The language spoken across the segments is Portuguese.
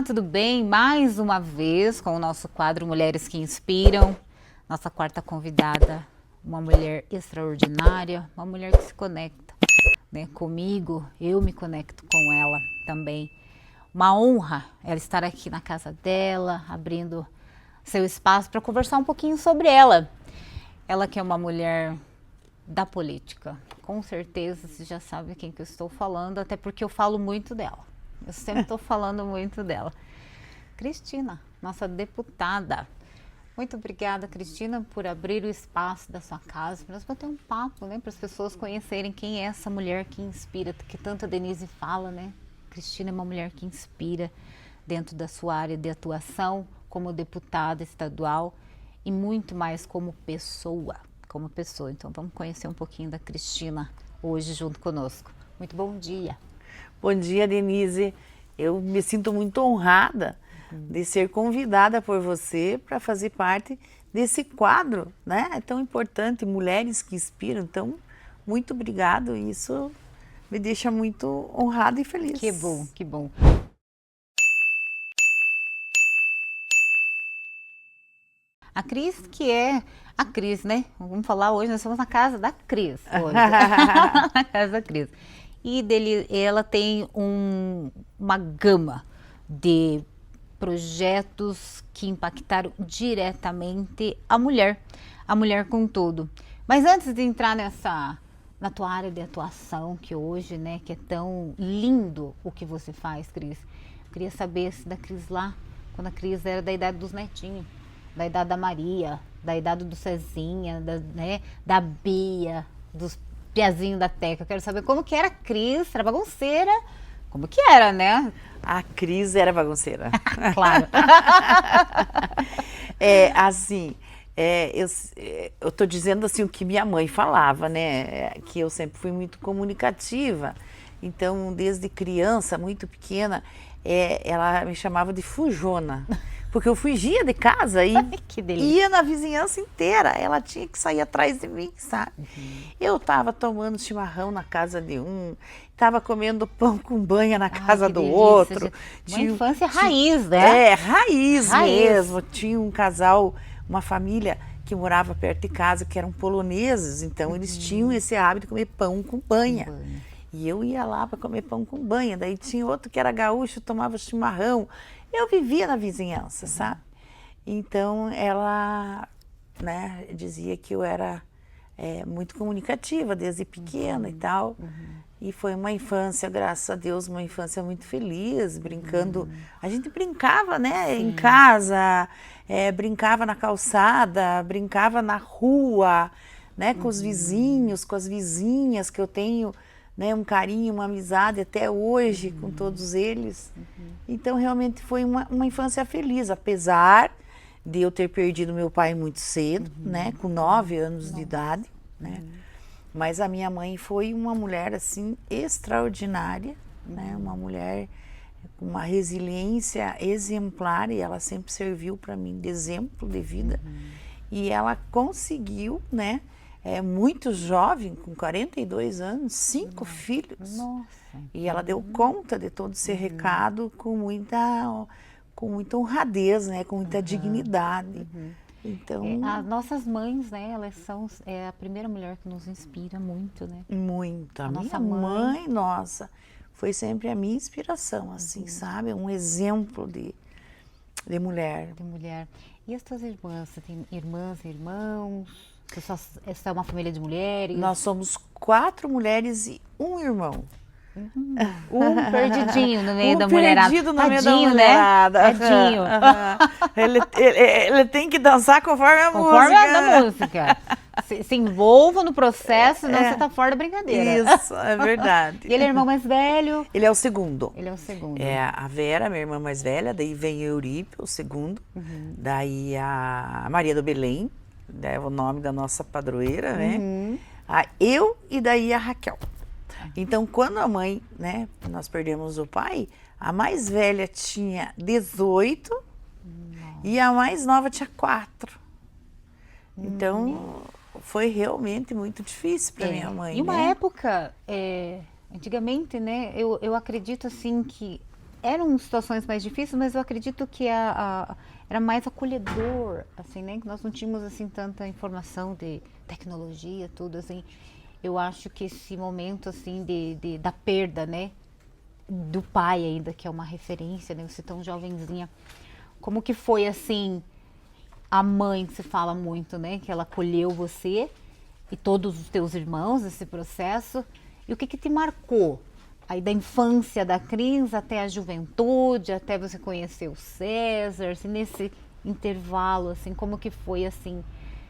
tudo bem? Mais uma vez com o nosso quadro Mulheres que Inspiram. Nossa quarta convidada, uma mulher extraordinária, uma mulher que se conecta, né, comigo, eu me conecto com ela também. Uma honra ela estar aqui na casa dela, abrindo seu espaço para conversar um pouquinho sobre ela. Ela que é uma mulher da política, com certeza você já sabe quem que eu estou falando, até porque eu falo muito dela. Eu sempre estou falando muito dela. Cristina, nossa deputada. Muito obrigada, Cristina, por abrir o espaço da sua casa, para nós bater um papo, né? Para as pessoas conhecerem quem é essa mulher que inspira, que tanto a Denise fala, né? Cristina é uma mulher que inspira dentro da sua área de atuação, como deputada estadual e muito mais como pessoa. Então vamos conhecer um pouquinho da Cristina hoje junto conosco. Muito bom dia. Bom dia, Denise. Eu me sinto muito honrada de ser convidada por você para fazer parte desse quadro, né? É tão importante, Mulheres que Inspiram. Então, muito obrigado. Isso me deixa muito honrada e feliz. Que bom, que bom. A Cris, que é a Cris, né? Vamos falar hoje, nós estamos na casa da Cris hoje. Na casa da Cris. E ela tem uma gama de projetos que impactaram diretamente a mulher como um todo. Mas antes de entrar na tua área de atuação, que hoje, né, que é tão lindo o que você faz, Cris, eu queria saber se da Cris lá, quando a Cris era da idade dos netinhos, da idade da Maria, da idade do Cezinha, da Bia, dos piazinhos da Teca. Eu quero saber como que era a Cris, era bagunceira, como que era, né? A Cris era bagunceira. Claro. Eu tô dizendo assim o que minha mãe falava, né? Que eu sempre fui muito comunicativa. Então, desde criança, muito pequena, ela me chamava de fujona. Porque eu fugia de casa e ia na vizinhança inteira. Ela tinha que sair atrás de mim, sabe? Eu tava tomando chimarrão na casa de um, tava comendo pão com banha na casa do outro. Uma infância raiz, né? Raiz mesmo. Tinha um casal, uma família que morava perto de casa, que eram poloneses. Então, eles tinham esse hábito de comer pão com banha. E eu ia lá para comer pão com banha. Daí tinha outro que era gaúcho, tomava chimarrão. Eu vivia na vizinhança, sabe? Então, ela, né, dizia que eu era muito comunicativa desde pequena e tal. E foi uma infância, graças a Deus, uma infância muito feliz, brincando. A gente brincava, né, em casa, brincava na calçada, brincava na rua, né, com os vizinhos, com as vizinhas, que eu tenho, né, um carinho, uma amizade até hoje com todos eles. Então, realmente foi uma infância feliz, apesar de eu ter perdido meu pai muito cedo, né, com 9 anos de idade, né. Mas a minha mãe foi uma mulher, assim, extraordinária, né, uma mulher com uma resiliência exemplar e ela sempre serviu para mim de exemplo de vida. E ela conseguiu, né, muito jovem, com 42 anos, 5 filhos. Nossa. E ela deu conta de todo esse recado com muita honradez, né? Com muita dignidade. Então, as nossas mães, né? Elas são a primeira mulher que nos inspira muito, né? muito. A minha nossa mãe, nossa, foi sempre a minha inspiração, assim, sabe? Um exemplo de mulher. De mulher. E as tuas irmãs? Você tem irmãs e irmãos? Você é uma família de mulheres? Nós somos 4 mulheres e um irmão. Um perdidinho no meio da mulherada. Perdido no meio da Tadinho, mulherada. Né? Tadinho. Ele tem que dançar conforme a música. Conforme a música. Se envolva no processo, senão você tá fora da brincadeira. Isso, é verdade. E ele é irmão mais velho? Ele é o segundo. Ele é o segundo. A Vera, minha irmã mais velha, daí vem o Eurípio, o segundo. Daí a Maria do Belém, é o nome da nossa padroeira, né? Eu e daí a Raquel. Então, quando a mãe, né, nós perdemos o pai, a mais velha tinha 18 e a mais nova tinha 4. Então, foi realmente muito difícil para minha mãe. E uma época, antigamente, né, eu acredito assim que eram situações mais difíceis, mas eu acredito que era mais acolhedor, assim, né? Que nós não tínhamos, assim, tanta informação de tecnologia, tudo, assim. Eu acho que esse momento, assim, da perda, né? Do pai ainda, que é uma referência, né? Você tão jovenzinha. Como que foi, assim, a mãe, que se fala muito, né? Que ela acolheu você e todos os teus irmãos nesse processo. E o que te marcou? Aí da infância da Cris até a juventude, até você conhecer o César, assim, nesse intervalo, assim, como que foi, assim,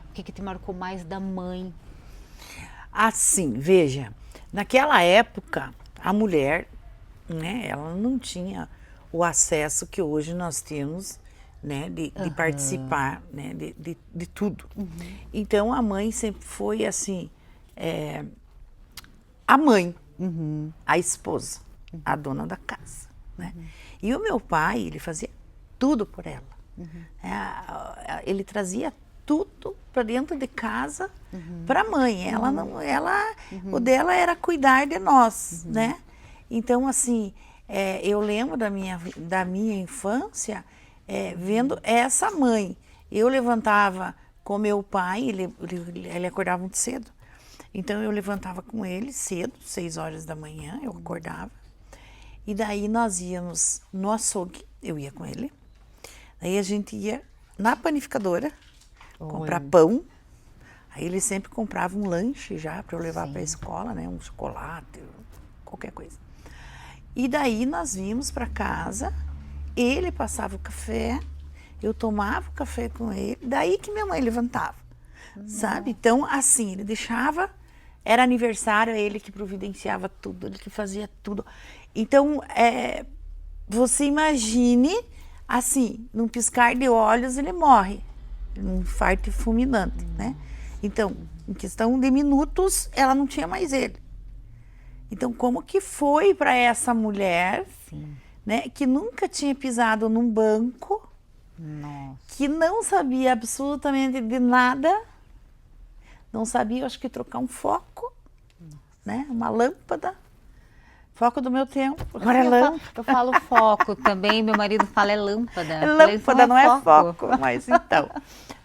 o que te marcou mais da mãe? Assim, veja, naquela época, a mulher, né, ela não tinha o acesso que hoje nós temos, né, de participar, né, de tudo. Então, a mãe sempre foi, assim, a mãe, a esposa, a dona da casa, né? E o meu pai, ele fazia tudo por ela. Ele trazia tudo para dentro de casa para a mãe. Ela não, o dela era cuidar de nós, né? Então, assim, eu lembro da minha infância vendo essa mãe. Eu levantava com meu pai, ele acordava muito cedo. Então, eu levantava com ele cedo, 6 horas da manhã, eu acordava. E daí nós íamos no açougue, eu ia com ele. Daí a gente ia na panificadora comprar pão. Aí ele sempre comprava um lanche já para eu levar para a escola, né? Um chocolate, qualquer coisa. E daí nós vimos para casa, ele passava o café, eu tomava o café com ele, daí que minha mãe levantava, sabe? Então, assim, ele deixava, era aniversário, é ele que providenciava tudo, ele que fazia tudo. Então, você imagine, assim, num piscar de olhos ele morre, num infarto fulminante, né? Então, em questão de minutos, ela não tinha mais ele. Então, como que foi para essa mulher, né, que nunca tinha pisado num banco, que não sabia absolutamente de nada, não sabia, acho que trocar um foco, né, uma lâmpada, foco do meu tempo, agora é lâmpada. Eu falo foco também, meu marido fala é lâmpada. É lâmpada, não é foco, mas então,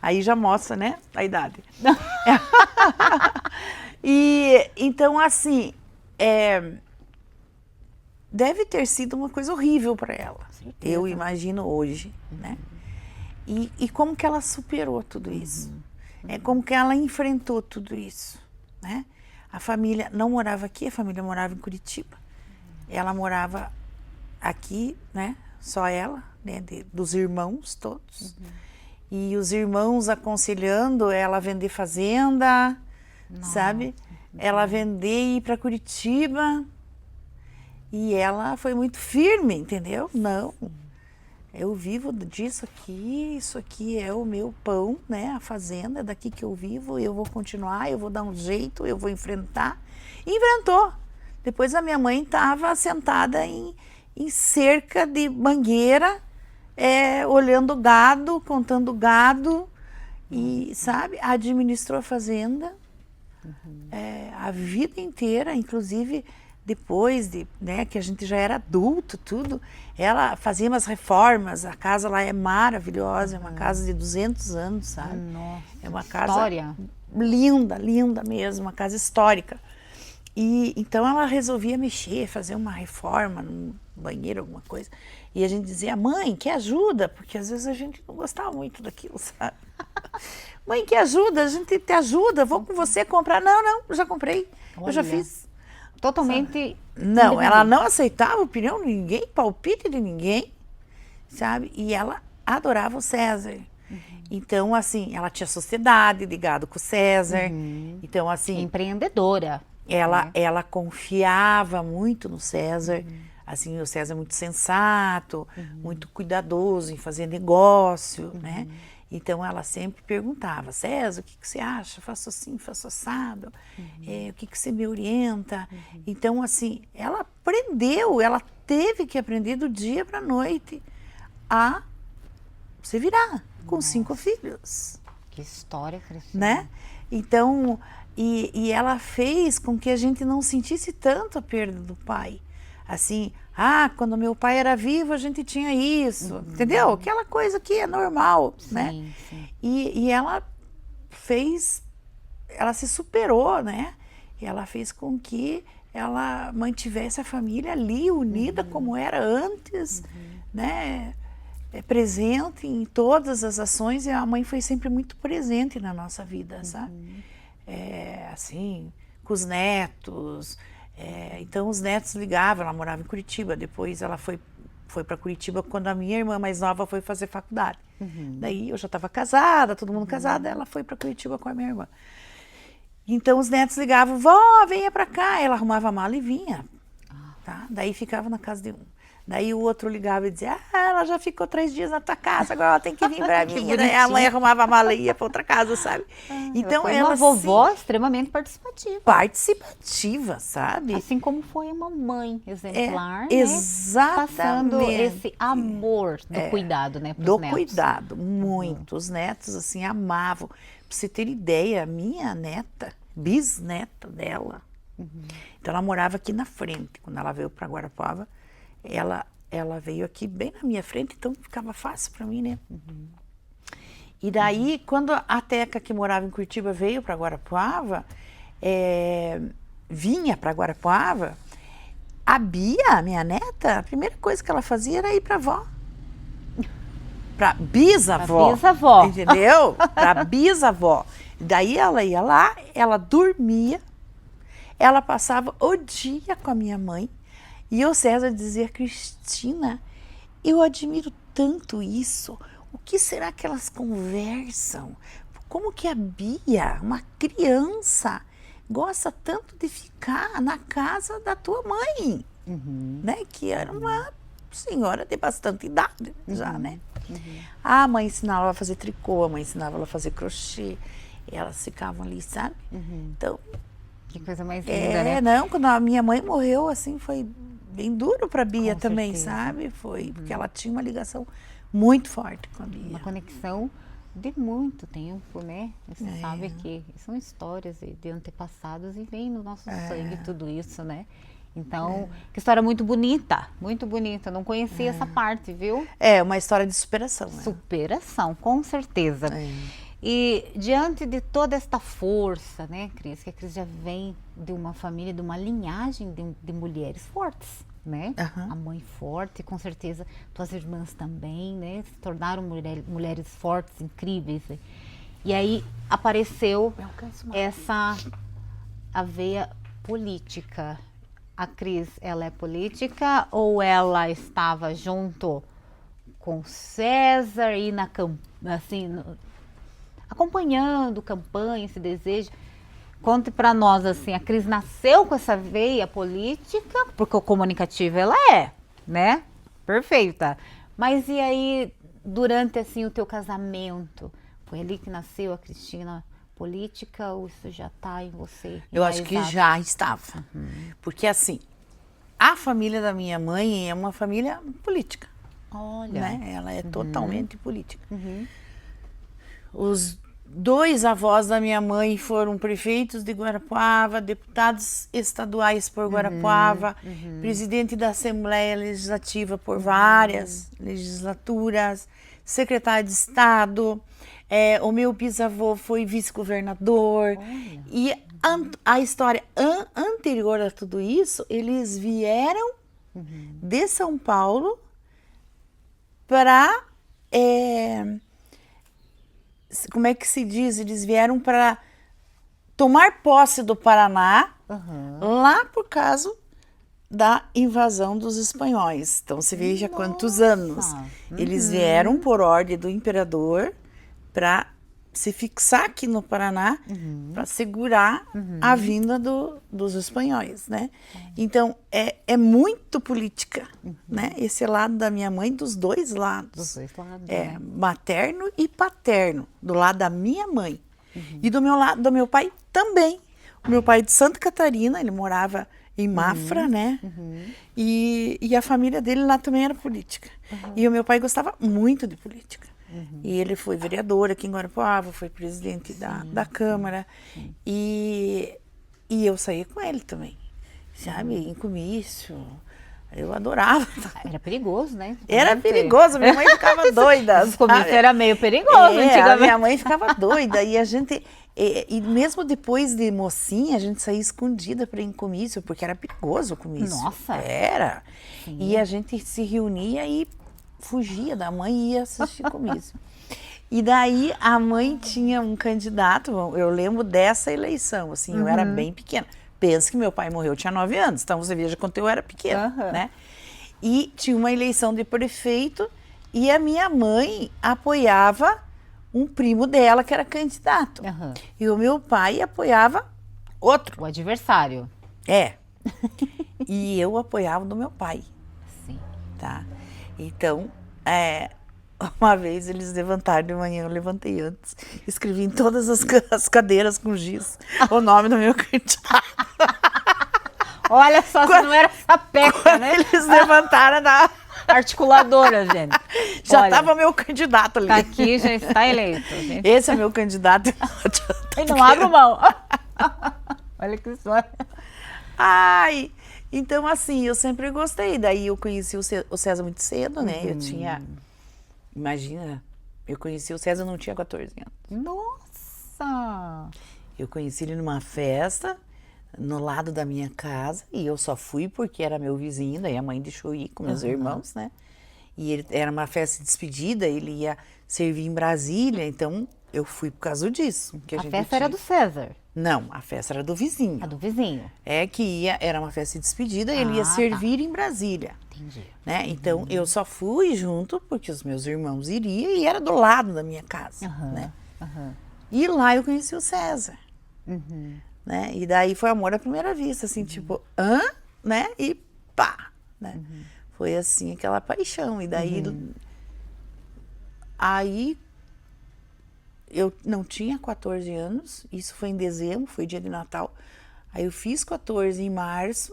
aí já mostra, né, a idade. E, então, assim, deve ter sido uma coisa horrível para ela, eu imagino hoje, né? E como que ela superou tudo isso? Como que ela enfrentou tudo isso, né? A família não morava aqui, a família morava em Curitiba. Ela morava aqui, né? Só ela, né? Dos irmãos todos. E os irmãos aconselhando ela a vender fazenda, sabe? Ela vender e ir para Curitiba. E ela foi muito firme, entendeu? Não, eu vivo disso aqui, isso aqui é o meu pão, né? A fazenda, é daqui que eu vivo, eu vou continuar, eu vou dar um jeito, eu vou enfrentar. E enfrentou. Depois a minha mãe estava sentada em cerca de mangueira, olhando gado, contando gado, e, sabe, administrou a fazenda a vida inteira, inclusive depois né, que a gente já era adulto, tudo, ela fazia umas reformas, a casa lá é maravilhosa, é uma casa de 200 anos, sabe? Nossa, é uma casa história. Linda, linda mesmo, uma casa histórica. E então ela resolvia mexer, fazer uma reforma num banheiro, alguma coisa. E a gente dizia, mãe, que ajuda? Porque às vezes a gente não gostava muito daquilo, sabe? Mãe, que ajuda? A gente te ajuda, vou com você comprar. Não, eu já comprei, eu já fiz. Totalmente. Não, ela não aceitava a opinião de ninguém, palpite de ninguém, sabe? E ela adorava o César. Então, assim, ela tinha sociedade ligado com o César. Então, assim... Empreendedora. Ela confiava muito no César. Assim, o César é muito sensato, muito cuidadoso em fazer negócio, né? Então, ela sempre perguntava, César, o que você acha? Faço assim, faço assado? O que você me orienta? Então, assim, ela aprendeu, ela teve que aprender do dia para a noite a se virar com 5 filhos. Que história, Cristina. Né? Então, e ela fez com que a gente não sentisse tanto a perda do pai. Assim, Ah, quando meu pai era vivo, a gente tinha isso, entendeu? Aquela coisa que é normal, né? Sim. E ela se superou, né? E ela fez com que ela mantivesse a família ali, unida como era antes, né? Presente em todas as ações, e a mãe foi sempre muito presente na nossa vida, sabe? Assim, com os netos. Então os netos ligavam, ela morava em Curitiba, depois ela foi para Curitiba quando a minha irmã mais nova foi fazer faculdade. Daí eu já estava casada, todo mundo casado, ela foi para Curitiba com a minha irmã. Então os netos ligavam, vó, venha para cá. Ela arrumava a mala e vinha, tá? Daí ficava na casa de um. Daí o outro ligava e dizia, ela já ficou 3 dias na tua casa, agora ela tem que vir para mim. Daí a mãe arrumava a mala e ia para outra casa, sabe? Então ela foi uma vovó extremamente participativa. Participativa, sabe? Assim como foi uma mãe exemplar, né? Exatamente. Passando esse amor do cuidado, né, pros netos. Cuidado, muito. Os netos, assim, amavam. Pra você ter ideia, a minha neta, bisneta dela, então ela morava aqui na frente. Quando ela veio para Guarapuava, ela veio aqui bem na minha frente, então ficava fácil para mim, né? E daí, quando a Teca, que morava em Curitiba, veio para Guarapuava, vinha para Guarapuava, a Bia, minha neta, a primeira coisa que ela fazia era ir para avó. Para bisavó. Pra bisavó. Entendeu? Para bisavó. Daí ela ia lá, ela dormia, ela passava o dia com a minha mãe. E o César dizia, Cristina, eu admiro tanto isso. O que será que elas conversam? Como que a Bia, uma criança, gosta tanto de ficar na casa da tua mãe? Né? Que era uma senhora de bastante idade já, né? A mãe ensinava ela a fazer tricô, a mãe ensinava ela a fazer crochê. E elas ficavam ali, sabe? Então... Que coisa mais linda, né? Não, quando a minha mãe morreu, assim, foi bem duro para a Bia Com também, certeza. sabe? Foi, porque ela tinha uma ligação muito forte com a Bia. Uma conexão de muito tempo, né? Você sabe que são histórias de antepassados e vem no nosso sangue tudo isso, né? Então, que história muito bonita, muito bonita. Eu não conhecia essa parte, viu? É uma história de superação, né? Superação, com certeza. E diante de toda esta força, né, Cris, que a Cris já vem de uma família, de uma linhagem de mulheres fortes, né? A mãe forte, com certeza, tuas irmãs também, né? Se tornaram mulheres fortes, incríveis. E aí apareceu essa veia política. A Cris, ela é política ou ela estava junto com César e acompanhando campanha, esse desejo? Conte para nós, assim, a Cris nasceu com essa veia política, porque o comunicativo ela é, né? Perfeita. Mas e aí, durante, assim, o teu casamento, foi ali que nasceu a Cristina política ou isso já está em você? Eu acho que já estava. Porque, assim, a família da minha mãe é uma família política. Olha. Né? Ela é totalmente política. Os 2 avós da minha mãe foram prefeitos de Guarapuava, deputados estaduais por Guarapuava, presidente da Assembleia Legislativa por várias legislaturas, secretário de Estado. O meu bisavô foi vice-governador. E a história anterior a tudo isso, eles vieram de São Paulo para... como é que se diz? Eles vieram para tomar posse do Paraná, lá por causa da invasão dos espanhóis. Então, você veja quantos anos. Eles vieram por ordem do imperador para se fixar aqui no Paraná, para segurar a vinda dos espanhóis, né? Então, é muito política, né? Esse lado da minha mãe, dos 2 lados. Dos 2 lados, né? Materno e paterno, do lado da minha mãe. E do meu lado, do meu pai também. O meu pai é de Santa Catarina, ele morava em Mafra, né? E a família dele lá também era política. E o meu pai gostava muito de política. E ele foi vereador aqui em Guarapuava, foi presidente da Câmara. E eu saía com ele também, sabe? Em comício, Eu adorava. Era perigoso, né? Era perigoso, minha mãe ficava doida. No começo era meio perigoso, A antigamente. minha mãe ficava doida e a gente... E mesmo depois de mocinha, a gente saía escondida para ir em comício, porque era perigoso o comício. Nossa! Era. Sim. E a gente se reunia e fugia da mãe e ia assistir comício. E daí a mãe tinha um candidato, eu lembro dessa eleição, assim, eu era bem pequena. Pensa que meu pai morreu, eu tinha 9 anos, então você veja quanto eu era pequena, né? E tinha uma eleição de prefeito e a minha mãe apoiava um primo dela que era candidato. E o meu pai apoiava outro. O adversário. É. E eu apoiava do meu pai. Sim. Tá? Então, uma vez eles levantaram de manhã, eu levantei antes, escrevi em todas as cadeiras com giz o nome do meu candidato. Olha só, se não era sapeca, né? Eles levantaram da articuladora, gente. Já estava meu candidato ali. Tá aqui, já está eleito, gente. Esse é meu candidato. E não abro mão. Olha que história. Ai, então assim, eu sempre gostei. Daí eu conheci o César muito cedo, né? Eu tinha, imagina, eu conheci o César, eu não tinha 14 anos. Nossa! Eu conheci ele numa festa no lado da minha casa e eu só fui porque era meu vizinho, daí a mãe deixou ir com meus irmãos, né? E ele era uma festa de despedida, ele ia servir em Brasília, então eu fui por causa disso. Que a festa era do César? Não, a festa era do vizinho. A do vizinho? É que era uma festa de despedida e ele ia servir em Brasília. Entendi. Né? Então eu só fui junto porque os meus irmãos iriam e era do lado da minha casa, né? E lá eu conheci o César. Né? E daí foi amor à primeira vista, assim, tipo, né? E pá, né? Foi assim, aquela paixão. E daí, aí, eu não tinha 14 anos, isso foi em dezembro, foi dia de Natal. Aí eu fiz 14 em março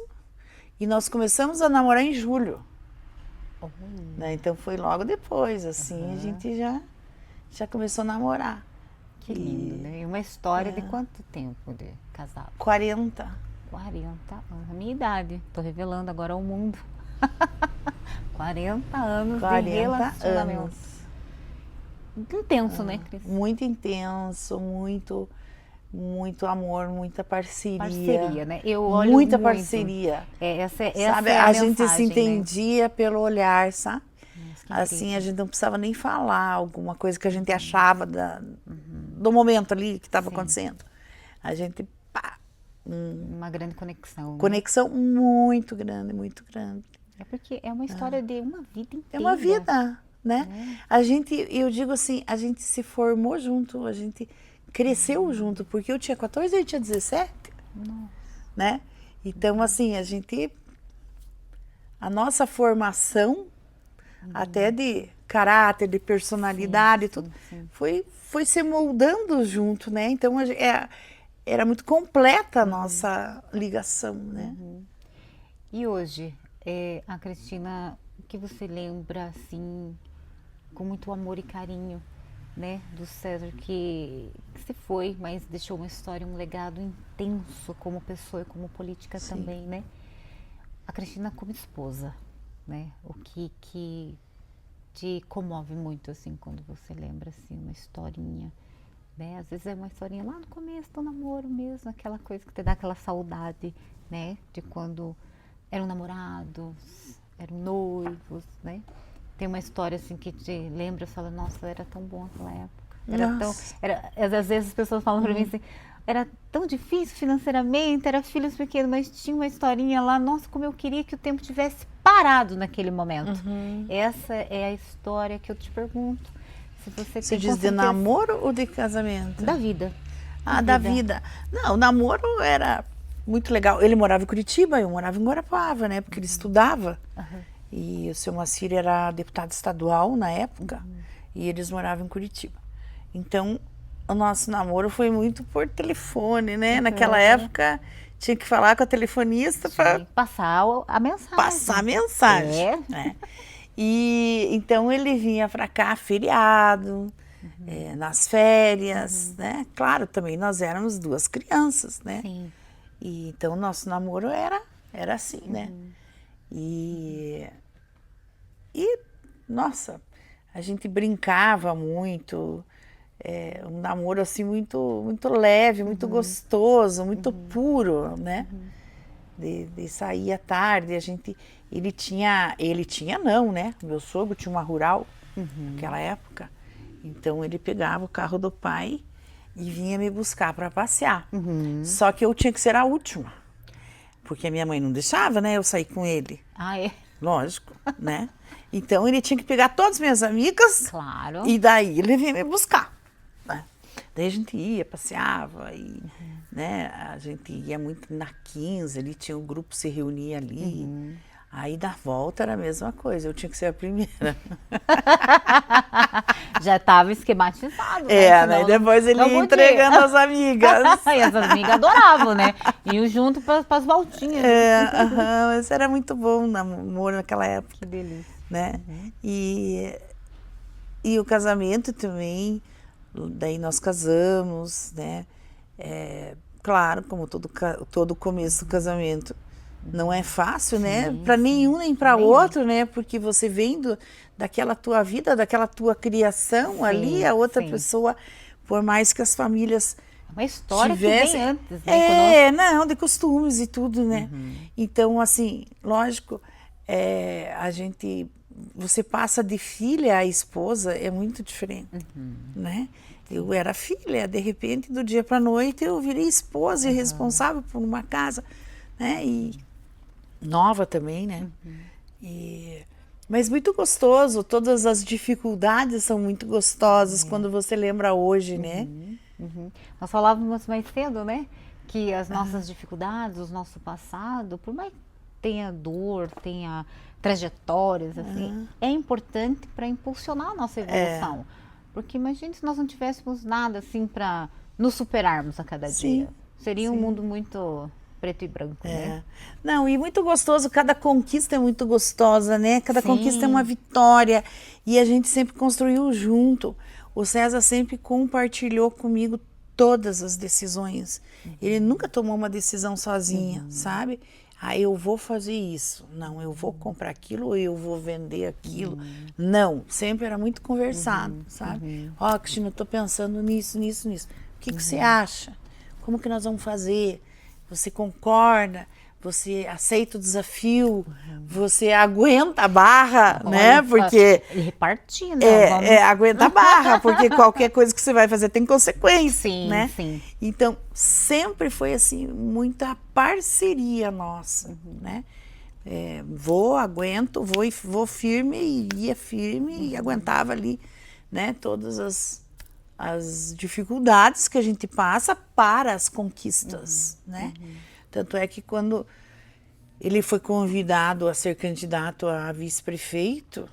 e nós começamos a namorar em julho. Né? Então foi logo depois, assim, a gente já começou a namorar. Que lindo, né? E uma história de quanto tempo de casado? 40. 40 anos, a minha idade. Tô revelando agora ao mundo. 40 anos 40 de relacionamento. anos. Muito intenso, né, Cris? Muito intenso, muito amor, muita parceria. Parceria, né? Eu olho muita muito. Parceria. Essa sabe, é a mensagem, gente se entendia, né? Pelo olhar, sabe? Assim, a gente não precisava nem falar alguma coisa que a gente achava do momento ali que estava acontecendo. A gente, uma grande conexão. Conexão, né? Muito grande, muito grande. É porque é uma história de uma vida inteira. É uma vida, né? A gente, eu digo assim, a gente se formou junto, a gente cresceu junto, porque eu tinha 14 e ele tinha 17. Nossa. Né? Então, assim, a nossa formação, até de caráter, de personalidade, tudo, foi se moldando junto, né? Então, era muito completa a nossa ligação, né? E hoje, a Cristina, o que você lembra, assim, com muito amor e carinho, né, do César, que se foi, mas deixou uma história, um legado intenso como pessoa e como política também, né? A Cristina como esposa, né? O que te comove muito, assim, quando você lembra, assim, uma historinha, né? Às vezes é uma historinha lá no começo do namoro mesmo, aquela coisa que te dá aquela saudade, né? De quando eram namorados, eram noivos, né? Tem uma história, assim, que te lembra, você fala, nossa, era tão bom aquela época. Às vezes as pessoas falam pra mim assim, era tão difícil financeiramente, era filhos pequenos, mas tinha uma historinha lá, nossa, como eu queria que o tempo tivesse parado naquele momento. Essa é a história que eu te pergunto. Se você diz de namoro ou de casamento? Da vida. Da vida. Não, o namoro era muito legal. Ele morava em Curitiba, eu morava em Guarapuava, né? Porque ele estudava. E o seu Moacir era deputado estadual na época. E eles moravam em Curitiba. Então, o nosso namoro foi muito por telefone, né? Naquela época, tinha que falar com a telefonista para passar a mensagem. Passar a mensagem. E então ele vinha para cá feriado, nas férias, né? Claro, também nós éramos 2 crianças, né? Sim. E então o nosso namoro era assim, né? E nossa, a gente brincava muito, um namoro assim muito leve, muito gostoso, muito puro, né? De sair à tarde, ele tinha não, né? Meu sogro tinha uma rural naquela época, então ele pegava o carro do pai e vinha me buscar para passear. Só que eu tinha que ser a última, porque a minha mãe não deixava, né? Eu sair com ele. Ah, é? Lógico, né? Então ele tinha que pegar todas as minhas amigas. Claro. E daí ele vinha me buscar, né? Daí a gente ia, passeava e, né? A gente ia muito na 15, ali tinha um grupo se reunia ali. Aí da volta era a mesma coisa, eu tinha que ser a primeira. Já estava esquematizado, né? Né? E depois ele ia entregando as amigas. E as amigas adoravam, né? Iam junto para as voltinhas. Mas era muito bom o namoro naquela época. Que delícia. Né? E o casamento também, daí nós casamos, né? Claro, como todo começo do casamento, não é fácil, né? Para nenhum nem para outro, né? Porque você vem daquela tua vida, daquela tua criação ali, a outra pessoa, por mais que as famílias uma história tivessem, que vem antes, né? Não, de costumes e tudo, né? Então, assim, lógico, você passa de filha a esposa, é muito diferente, né? Eu era filha, de repente, do dia para a noite, eu virei esposa e responsável por uma casa, né? E nova também, né? Mas muito gostoso, todas as dificuldades são muito gostosas quando você lembra hoje, né? Nós falávamos mais cedo, né? Que as nossas dificuldades, o nosso passado, por mais que tenha dor, tenha trajetórias, assim, é importante para impulsionar a nossa evolução. Porque imagine se nós não tivéssemos nada assim para nos superarmos a cada dia. Seria um mundo muito preto e branco, né? Não, e muito gostoso, cada conquista é muito gostosa, né? Cada conquista é uma vitória e a gente sempre construiu junto. O César sempre compartilhou comigo todas as decisões. Ele nunca tomou uma decisão sozinha, sabe? Eu vou fazer isso. Não, eu vou comprar aquilo ou eu vou vender aquilo. Não, sempre era muito conversado, sabe? Cristina, eu tô pensando nisso. O que você acha? Como que nós vamos fazer? Você concorda? Você aceita o desafio? Você aguenta a barra, né? Porque ele repartia, né? Aguenta a barra, porque qualquer coisa que você vai fazer tem consequência, né? Sim. Então, sempre foi assim, muita parceria nossa, né? Aguento, vou firme, e ia firme e aguentava ali, né? Todas as dificuldades que a gente passa para as conquistas, né? Tanto é que quando ele foi convidado a ser candidato a vice-prefeito,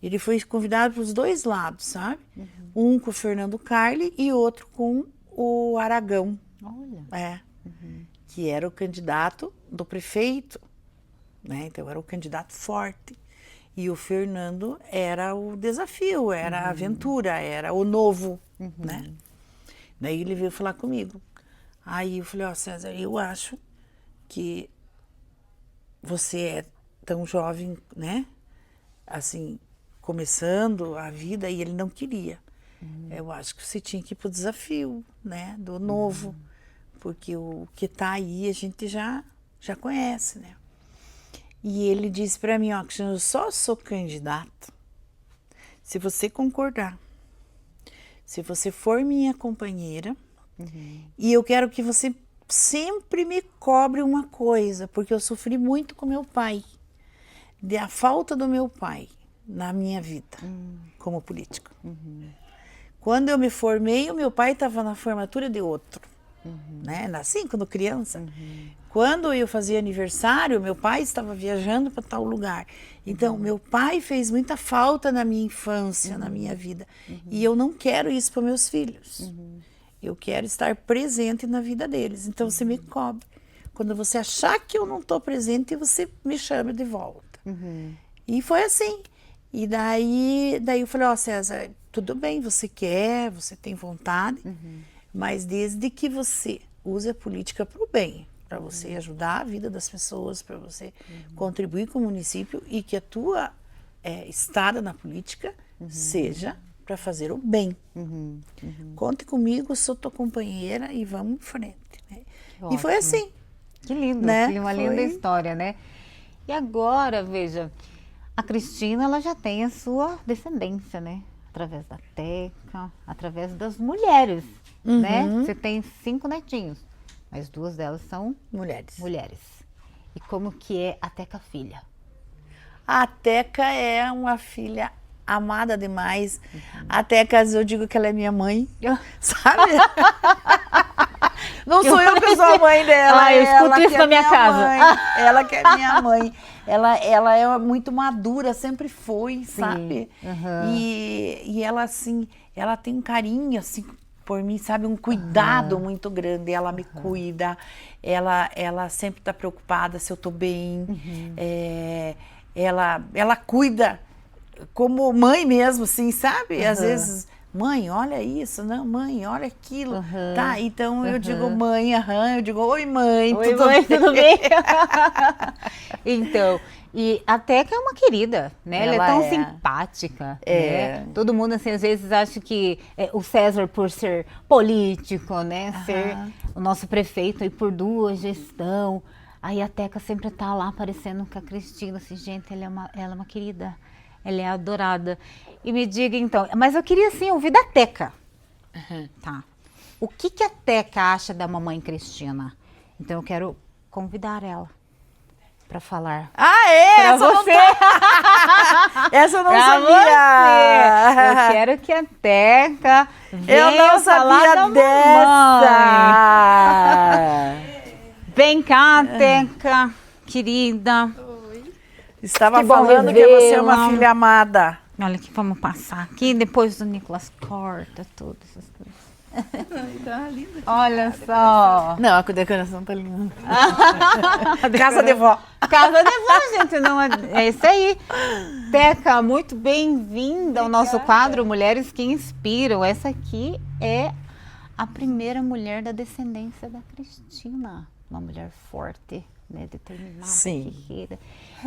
ele foi convidado para os dois lados, sabe? Um com o Fernando Carli e outro com o Aragão. Olha. Que era o candidato do prefeito, né? Então era o candidato forte. E o Fernando era o desafio, era a aventura, era o novo, né? Daí ele veio falar comigo. Aí eu falei, César, eu acho que você é tão jovem, né? Assim, começando a vida, e ele não queria. Eu acho que você tinha que ir pro desafio, né? Do novo. Porque o que tá aí a gente já conhece, né? E ele disse para mim, Cristina, eu só sou candidato se você concordar. Se você for minha companheira, e eu quero que você sempre me cobre uma coisa, porque eu sofri muito com meu pai, da falta do meu pai na minha vida como político. Quando eu me formei, o meu pai estava na formatura de outro, né? Nasci quando criança. Quando eu fazia aniversário, meu pai estava viajando para tal lugar. Então, meu pai fez muita falta na minha infância, na minha vida. E eu não quero isso para meus filhos. Eu quero estar presente na vida deles. Então, você me cobre. Quando você achar que eu não estou presente, você me chama de volta. E foi assim. E daí eu falei, César, tudo bem, você tem vontade, mas desde que você use a política para o bem. para você ajudar a vida das pessoas, para você contribuir com o município e que a tua estada na política seja para fazer o bem. Conte comigo, sou tua companheira e vamos em frente. Né? E foi assim. Que lindo, Né? uma linda história, né? E agora, veja, a Cristina, ela já tem a sua descendência, né? Através da Teca, através das mulheres, né? Você tem 5 netinhos, mas 2 delas são mulheres. E como que é a Teca filha? A Teca é uma filha amada demais. A Teca, eu digo que ela é minha mãe, sabe? Não sou eu que sou a mãe dela. Eu escuto isso na minha casa. Mãe. Ela que é minha mãe. Ela é muito madura, sempre foi, sabe? E ela, assim, ela tem um carinho, assim, por mim, sabe? Um cuidado muito grande. Ela me cuida, ela sempre está preocupada se eu estou bem. Ela cuida como mãe mesmo, assim, sabe? Às vezes, mãe, olha isso, não, mãe, olha aquilo, tá? Então eu digo mãe, eu digo oi mãe, Oi, mãe, tudo bem? Então, e a Teca é uma querida, né? Ela é tão simpática, né? Todo mundo, assim, às vezes acha que o César, por ser político, né? Ser o nosso prefeito e por 2 gestão, aí a Teca sempre tá lá aparecendo com a Cristina, assim, gente, ela é uma querida. Ela é adorada. E me diga então, mas eu queria assim ouvir da Teca. Tá. O que a Teca acha da mamãe Cristina? Então eu quero convidar ela para falar. Pra você! Essa eu não sabia! Você. Eu quero que a Teca Eu não falar sabia dessa! Vem cá, Teca, querida. Estava falando que você é uma filha amada. Olha aqui, vamos passar aqui, depois do Nicolas corta tudo, essas coisas. Tá linda. Olha só. Não, a decoração tá linda. Casa de vó. Casa de vó, gente, não é isso aí. Teca, muito bem-vinda ao nosso quadro Mulheres que Inspiram. Essa aqui é a primeira mulher da descendência da Cristina. Uma mulher forte, né, determinada, guerreira.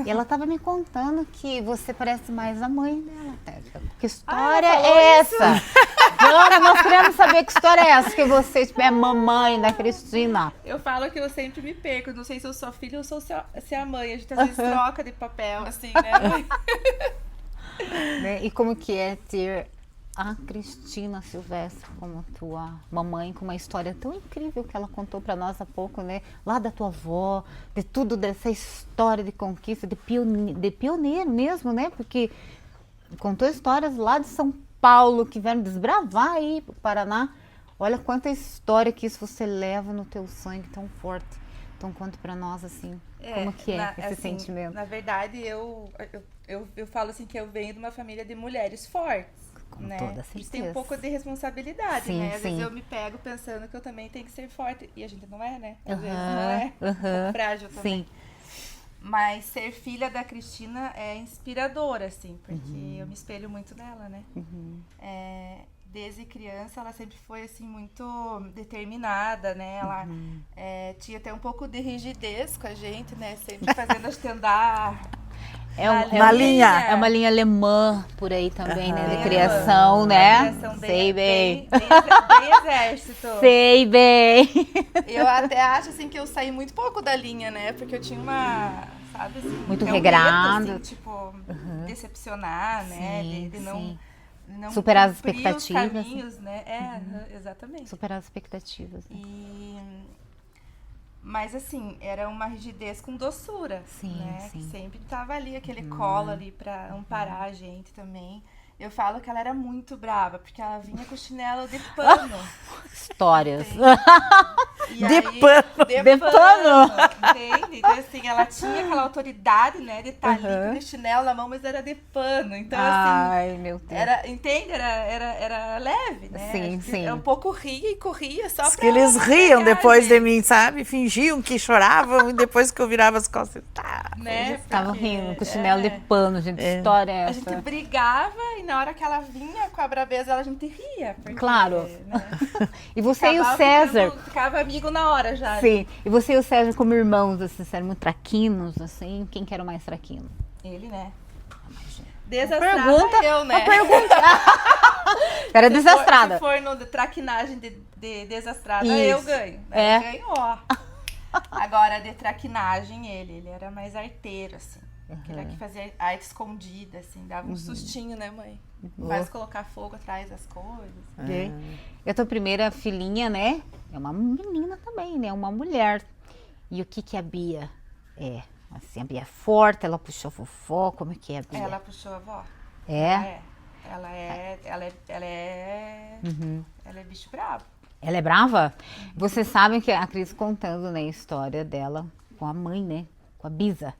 E ela estava me contando que você parece mais a mãe dela, Teca. Que história é essa? Nós queremos saber que história é essa, que você é mamãe da Cristina. Eu falo que eu sempre me perco, não sei se eu sou a filha ou se é a mãe. A gente às vezes troca de papel, assim, né? Né? E como que é ter a Cristina Silvestre como tua mamãe, com uma história tão incrível que ela contou para nós há pouco, né? Lá da tua avó, de tudo dessa história de conquista, de pioneiro mesmo, né? Porque contou histórias lá de São Paulo que vieram desbravar aí pro Paraná. Olha quanta história que isso você leva no teu sangue tão forte. Então conta para nós assim, como que é esse assim, sentimento? Na verdade, eu falo assim que eu venho de uma família de mulheres fortes. Com né? toda certeza. Isso tem um pouco de responsabilidade, Sim, né? Às sim. vezes eu me pego pensando que eu também tenho que ser forte. E a gente não é, né? Às vezes Aham, não é. Um aham. pouco frágil também. Sim. Mas ser filha da Cristina é inspirador, assim, porque eu me espelho muito nela, né? Desde criança ela sempre foi, assim, muito determinada, né? Ela tinha até um pouco de rigidez com a gente, né? Sempre fazendo a gente andar Na linha. É uma linha alemã por aí também, né? De Bem criação, alemã, né? criação Sei bem. bem exército. Sei bem. Eu até acho, assim, que eu saí muito pouco da linha, né? Porque eu tinha uma, sabe, assim... Muito um regrado. medo, assim, tipo, decepcionar, né? Sim, De sim. não Superar as cumprir expectativas, os caminhos, né? Exatamente. Superar as expectativas. Né? Mas assim, era uma rigidez com doçura, Sim, né? sim. Que sempre tava ali, aquele colo ali pra amparar a gente também. Eu falo que ela era muito brava, porque ela vinha com chinelo de pano. Histórias. E De aí, pano. De pano. Entende? Então, assim, ela tinha aquela autoridade, né? De estar ali com aquele chinelo na mão, mas era de pano. Então, assim, Ai, meu Deus. entende? Era leve, né? Sim, Acho que sim. Um pouco ria e corria só Diz pra... que eles riam pegar, depois de gente, mim, sabe? Fingiam que choravam e depois que eu virava as costas, tá. né? Estavam Porque, rindo com chinelo de pano, gente. Que história é A essa? gente brigava e na hora que ela vinha com a braveza, a gente ria. Porque, Claro. né, E você e o acabava César? ficava amiga amigo na hora já. Sim. E você e o Sérgio como irmãos, assim, eram muito traquinos, assim? Quem que era o mais traquino? Ele, né? Imagina. Desastrada Pergunta, eu, né? uma pergunta. Era desastrada. Se for no de traquinagem de desastrada, Isso. eu ganho. É. Ele ganhou. Agora, de traquinagem, ele era mais arteiro, assim. Aquele que fazia arte escondida, assim, dava um sustinho, né, mãe? Faz colocar fogo atrás das coisas. Ok. Eu tô primeira filhinha, né? É uma menina também, né? Uma mulher. E o que que a Bia é? Assim, a Bia é forte, ela puxou fofó, como é que é a Bia? Ela puxou a avó. É? Ela é bicho bravo. Ela é brava? Vocês sabem que a Cris contando, né, a história dela com a mãe, né? Com a Bisa.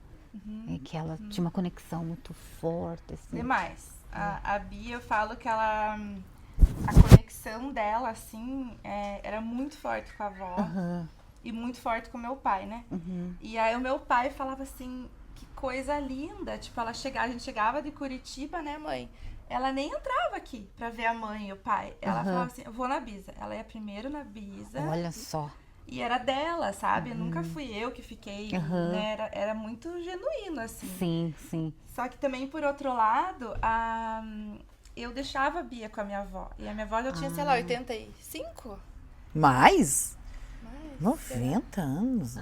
É que ela tinha uma conexão muito forte, assim. Demais. A Bia, eu falo que ela... A conexão dela, assim, era muito forte com a avó. E muito forte com o meu pai, né? E aí o meu pai falava assim, que coisa linda. Tipo, a gente chegava de Curitiba, né, mãe? Ela nem entrava aqui pra ver a mãe e o pai. Ela falava assim, eu vou na Bisa. Ela ia primeiro na Bisa. Olha só. E era dela, sabe? Nunca fui eu que fiquei, né? Era muito genuíno, assim. Sim, sim. Só que também, por outro lado, eu deixava a Bia com a minha avó. E a minha avó já tinha, sei lá, 85? Mais? Mais, 90 anos.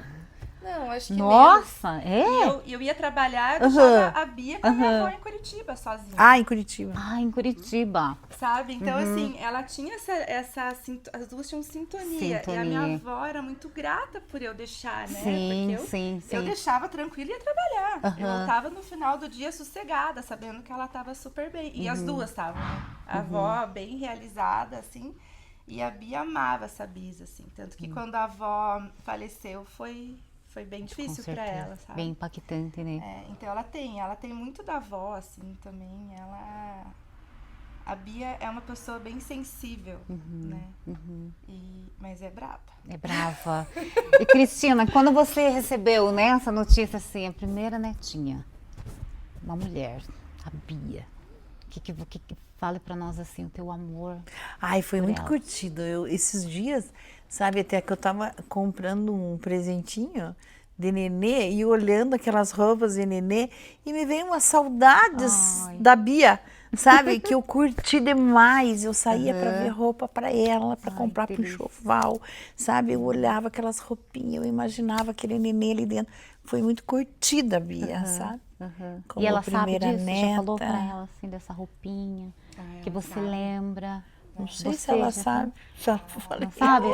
Não, acho que Nossa, menos. E eu ia trabalhar, eu deixava a Bia com a minha avó em Curitiba, sozinha. Ah, em Curitiba. Ah, em Curitiba. Sabe? Então, assim, ela tinha as duas tinham sintonia. E a minha avó era muito grata por eu deixar, né? Sim, Porque sim. eu deixava tranquila e ia trabalhar. Eu voltava no final do dia sossegada, sabendo que ela estava super bem. E as duas estavam, né? A avó bem realizada, assim. E a Bia amava essa Bisa, assim. Tanto que quando a avó faleceu, foi bem difícil pra ela, sabe? Bem impactante, né? Então ela tem muito da avó, assim, também. A Bia é uma pessoa bem sensível, né? Mas é brava. É brava. E Cristina, quando você recebeu, né, essa notícia assim, a primeira netinha, uma mulher, a Bia, que fale pra nós assim, o teu amor. Ai, foi muito ela. curtido. Esses dias, sabe, até que eu tava comprando um presentinho de nenê e olhando aquelas roupas de nenê e me veio umas saudades da Bia, sabe, que eu curti demais. Eu saía para ver roupa para ela, para comprar pro enxoval, sabe? Eu olhava aquelas roupinhas, eu imaginava aquele nenê ali dentro. Foi muito curtida a Bia, sabe? Como E ela sabe primeira disso? neta. Já falou pra ela assim dessa roupinha que você sabe. lembra? Não sei se Você ela já sabe. Já falei. Não sabe?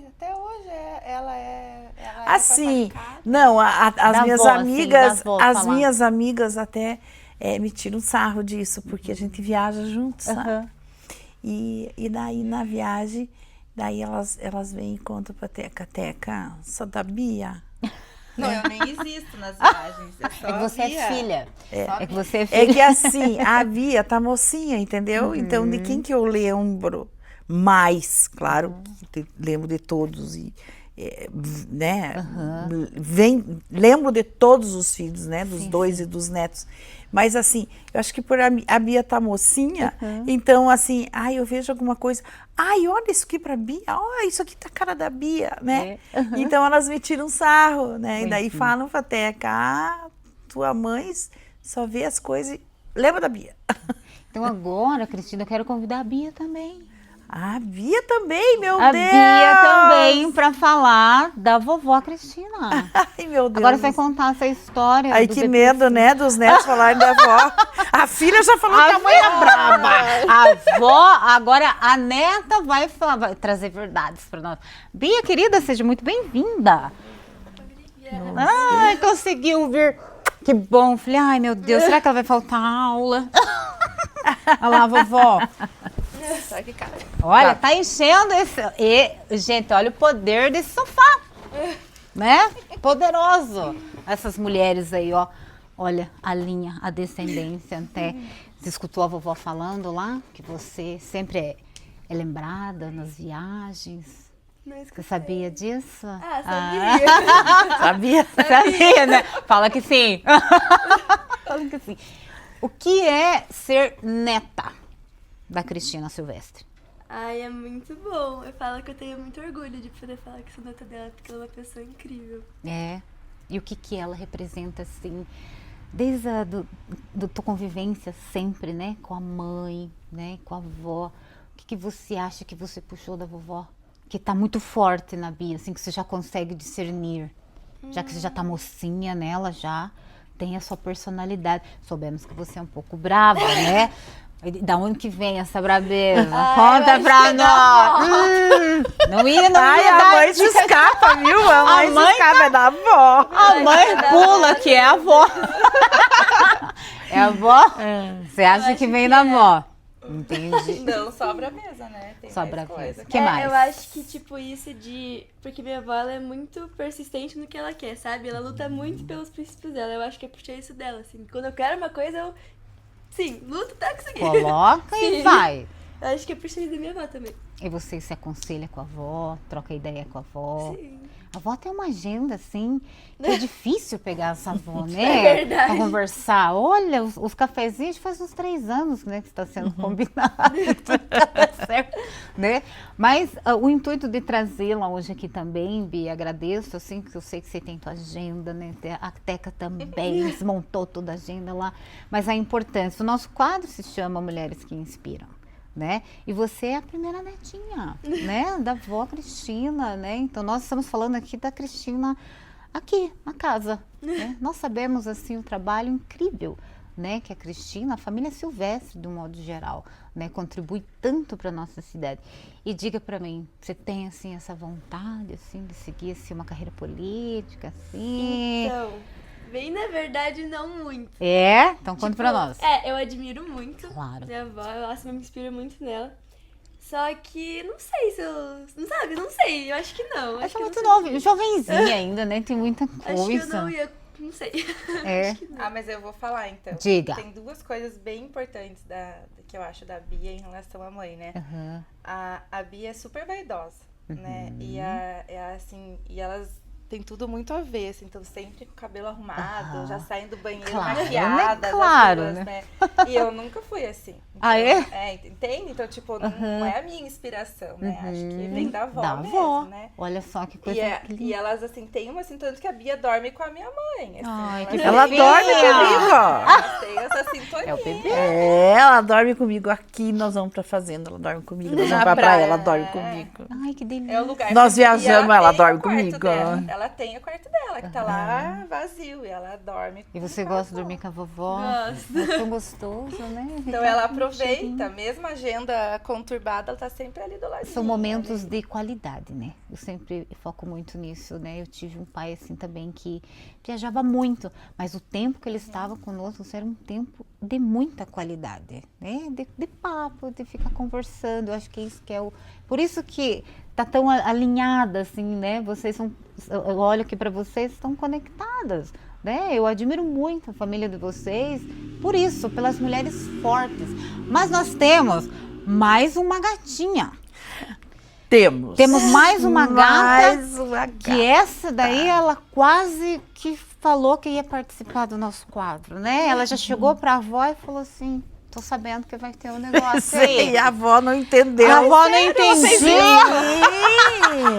Até hoje, ela é Assim, paparicada. não, as Da minhas avó, assim, amigas, da avó as falar. minhas amigas até me tiram sarro disso, porque a gente viaja juntos, sabe? E daí na viagem, daí elas vêm e contam pra Teca, só da Bia. Não, eu nem existo nas viagens. Eu só É que você via. é filha. Só É que via. você é É filha. que assim, a Bia tá mocinha, entendeu? Então, de quem que eu lembro mais? Claro, que lembro de todos e né? Lembro de todos os filhos, né? Dos dois e dos netos. Mas assim, eu acho que por a Bia tá mocinha, então assim, eu vejo alguma coisa, olha isso aqui pra Bia, isso aqui tá a cara da Bia, né? Então elas me tiram sarro, né? E daí falam pra Teca, tua mãe só vê as coisas e lembra da Bia. Então agora, Cristina, eu quero convidar a Bia também. A Bia também, meu A Deus! Bia também para falar da vovó Cristina. Ai, meu Deus. Agora você vai contar essa história. Ai, do que BPC. medo, né, dos netos falarem da avó. A filha já falou que a mãe é braba. A avó, agora a neta vai falar, vai trazer verdades para nós. Bia, querida, seja muito bem-vinda. Ai, conseguiu vir. Que bom. Falei, ai, meu Deus, será que ela vai faltar aula? Olha lá, vovó. Só que cara. Olha, tá enchendo esse... gente, olha o poder desse sofá. Né? Poderoso. Essas mulheres aí, ó. Olha, a linha, a descendência. Até você escutou a vovó falando lá que você sempre é lembrada nas viagens. Você sabia disso? Sabia. Sabia, né? Fala que sim. Fala que sim. O que é ser neta da Cristina Silvestre? Ai, é muito bom. Eu falo que eu tenho muito orgulho de poder falar que sou neta dela, porque ela é uma pessoa incrível. É. E o que ela representa, assim, desde a do tua convivência sempre, né? Com a mãe, né? Com a avó. O que você acha que você puxou da vovó? Que tá muito forte na Bia, assim, que você já consegue discernir. Já que você já tá mocinha nela, já tem a sua personalidade. Soubemos que você é um pouco brava, né? Da onde que vem essa brabeza? Conta pra nós! Não ia Ai, a mãe se escapa, viu? A mãe se escapa, é da avó. A mãe pula, que é a avó. É a avó? Você acha que vem da avó? Entendi. Não, sobra a mesa, né? Tem Sobra mais a coisa. mesa. Que mais? Eu acho que, tipo, isso de... Porque minha avó, ela é muito persistente no que ela quer, sabe? Ela luta muito pelos princípios dela. Eu acho que é puxar isso dela, assim. Quando eu quero uma coisa, eu... Sim, luto até conseguir. Coloca e vai. Eu acho que é puxar isso da minha avó também. E você se aconselha com a avó, troca ideia com a avó. Sim. A avó tem uma agenda, assim, que é difícil pegar essa avó, né? É verdade. Pra conversar. Olha, os cafezinhos faz uns 3 anos, né, que está sendo combinado. Tá certo, né? Mas o intuito de trazê-la hoje aqui também, Bia, agradeço, assim, que eu sei que você tem tua agenda, né? A Teca também desmontou toda a agenda lá. Mas a importância, o nosso quadro se chama Mulheres que Inspiram. Né? E você é a primeira netinha, né? Da avó Cristina, né? Então nós estamos falando aqui da Cristina aqui na casa, né? Nós sabemos assim o trabalho incrível, né? Que a Cristina, a família Silvestre, de um modo geral, né? Contribui tanto para nossa cidade. E diga para mim, você tem assim essa vontade assim de seguir assim, uma carreira política, assim? Então, bem na verdade, não muito. É? Então conta pra nós. Eu admiro muito Claro. minha avó, eu acho que me inspiro muito nela. Só que não sei se eu. Não sabe? Não sei. Eu acho que não. Ela Acho é que muito não nova, jovenzinha ainda, né? Tem muita coisa. Acho que eu não ia. Não sei. É. Acho que não. Ah, mas eu vou falar então. Diga. Tem 2 coisas bem importantes que eu acho da Bia em relação à mãe, né? Aham. A Bia é super vaidosa, né? E assim, e elas têm tudo muito a ver, assim, então sempre com o cabelo arrumado, já saem do banheiro Claro, maquiadas, né? Claro, as né? duas, né? E eu nunca fui assim. Ah, é? Entende? Então, tipo, não é a minha inspiração, né? Acho que vem da avó Da mesmo, avó. né? Olha só que coisa linda. E elas, assim, têm uma sintonia, tanto que a Bia dorme com a minha mãe. Assim, Ai, que Ela fofinha. dorme comigo, ó. Elas têm essa sintonia. É o bebê. É, ela dorme comigo aqui, nós vamos pra fazenda, ela dorme comigo. Nós vamos pra praia, ela dorme comigo. Ai, que delícia. É o lugar. Nós viajamos, ela tem dorme o quarto comigo. dela. Ela tem o quarto dela, que tá lá vazio, e ela dorme. E você gosta de dormir com a vovó? Gosto. É tão gostoso, né? Então ela aproveita, mesmo a agenda conturbada, ela tá sempre ali do lado. São momentos de qualidade, né? Eu sempre foco muito nisso, né? Eu tive um pai assim também que viajava muito, mas o tempo que ele estava conosco era um tempo de muita qualidade, né? De papo, de ficar conversando. Eu acho que isso que é o... Por isso que tá tão alinhada, assim, né? Vocês são... Eu olho aqui para vocês, estão conectadas, né? Eu admiro muito a família de vocês, por isso, pelas mulheres fortes. Mas nós temos mais uma gatinha. Temos Mais uma gata, Mais uma gata. que essa daí ela quase que falou que ia participar do nosso quadro, né? Ela já chegou pra avó e falou assim, tô sabendo que vai ter um negócio aí. Sim, a avó não entendeu. A avó não entendeu.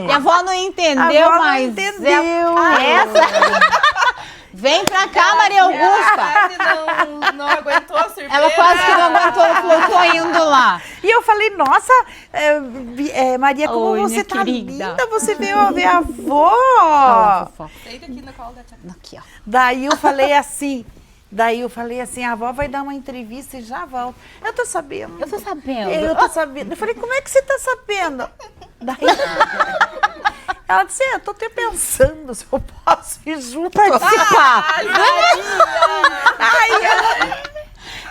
E a avó não entendeu, A avó não mas entendeu. essa... Vem pra cá, Maria Augusta. Quase não aguentou a surpresa. Ela quase que não aguentou, ela falou, tô indo lá. E eu falei, nossa, Maria, como Oi, você minha tá querida. linda, você veio a ver a avó. Fala, fofoca. Deita aqui no colo da tia. Aqui, ó. Daí eu falei assim, a avó vai dar uma entrevista e já volta. Eu tô sabendo. Eu tô sabendo. Eu tô sabendo. Eu falei, como é que você tá sabendo? Daí ela disse, eu tô até pensando se eu posso ir junto. Participar.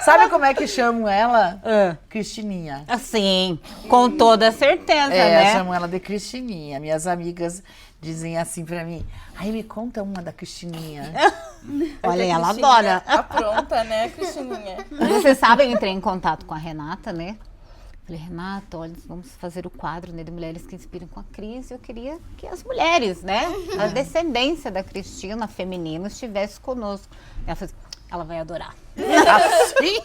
Sabe como é que chamam ela? Cristininha. Assim, com toda certeza, né? Chamam ela de Cristininha. Minhas amigas dizem assim pra mim, ai, me conta uma da Cristininha. Olha, ela Cristina adora. Apronta, né, Cristininha? Vocês sabem, eu entrei em contato com a Renata, né? Falei, Renata, olha, vamos fazer o quadro, né, de Mulheres que Inspiram com a Cris. Eu queria que as mulheres, né, a descendência da Cristina, feminina, estivesse conosco. Ela falou, ela vai adorar. Assim?